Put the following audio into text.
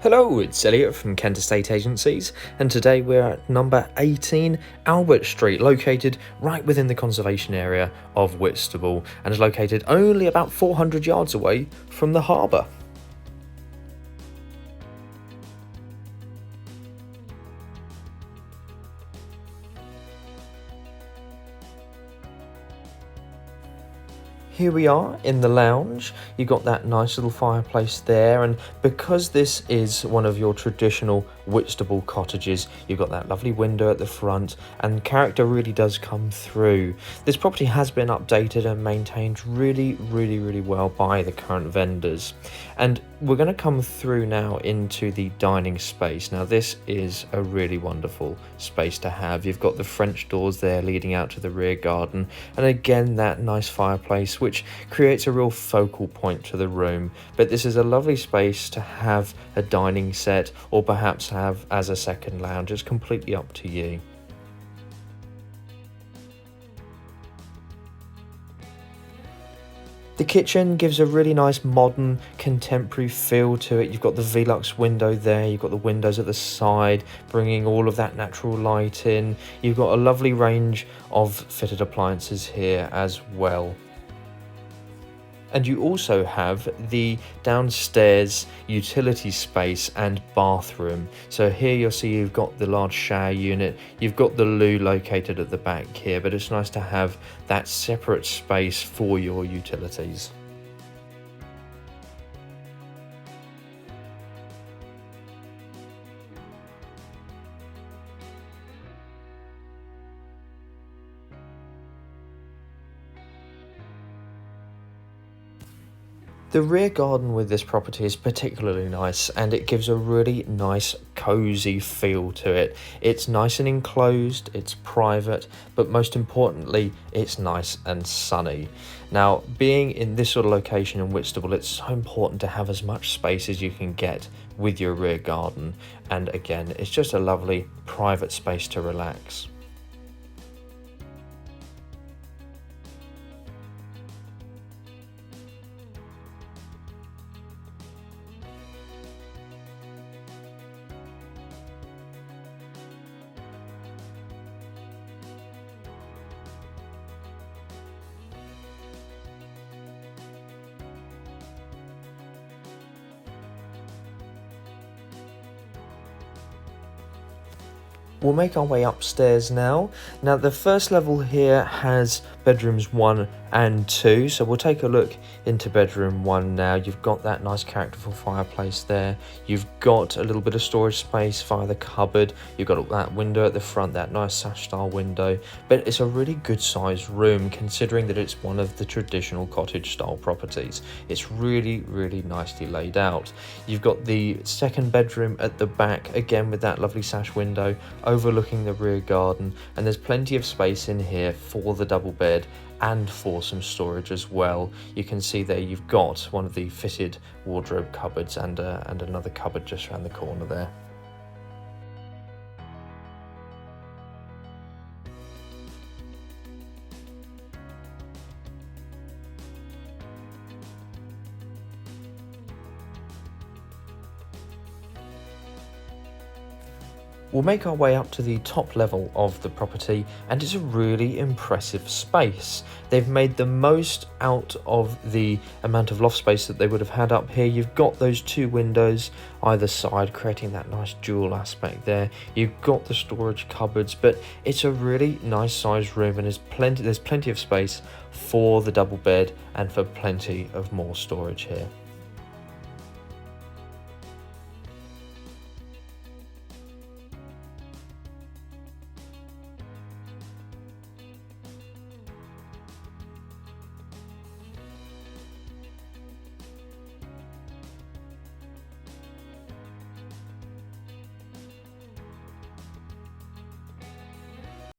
Hello, it's Elliot from Kent Estate Agencies, and today we're at number 18 Albert Street, located right within the conservation area of Whitstable, and is located only about 400 yards away from the harbour. Here we are in the lounge. You've got that nice little fireplace there, and because this is one of your traditional Whitstable cottages, you've got that lovely window at the front, and character really does come through. This property has been updated and maintained really well by the current vendors. And we're going to come through now into the dining space. Now this is a really wonderful space to have. You've got the French doors there leading out to the rear garden, and again that nice fireplace which creates a real focal point to the room. But this is a lovely space to have a dining set, or perhaps have as a second lounge. It's completely up to you. The kitchen gives a really nice modern contemporary feel to it. You've got the Velux window there, you've got the windows at the side bringing all of that natural light in. You've got a lovely range of fitted appliances here as well. And you also have the downstairs utility space and bathroom. So here you'll see you've got the large shower unit, you've got the loo located at the back here, but it's nice to have that separate space for your utilities. The rear garden with this property is particularly nice, and it gives a really nice cozy feel to it. It's nice and enclosed, it's private, but most importantly it's nice and sunny. Now, being in this sort of location in Whitstable, it's so important to have as much space as you can get with your rear garden, and again it's just a lovely private space to relax. We'll make our way upstairs now. Now the first level here has bedrooms 1 and 2, so we'll take a look into bedroom 1 now. You've got that nice characterful fireplace there, you've got a little bit of storage space via the cupboard, you've got that window at the front, that nice sash style window, but it's a really good sized room considering that it's one of the traditional cottage style properties. It's really nicely laid out. You've got the second bedroom at the back, again with that lovely sash window overlooking the rear garden, and there's plenty of space in here for the double bed and for some storage as well. You can see there you've got one of the fitted wardrobe cupboards and another cupboard just around the corner there. We'll make our way up to the top level of the property, and it's a really impressive space. They've made the most out of the amount of loft space that they would have had up here. You've got those 2 windows either side creating that nice dual aspect there. You've got the storage cupboards, but it's a really nice sized room, and there's plenty of space for the double bed and for plenty of more storage here.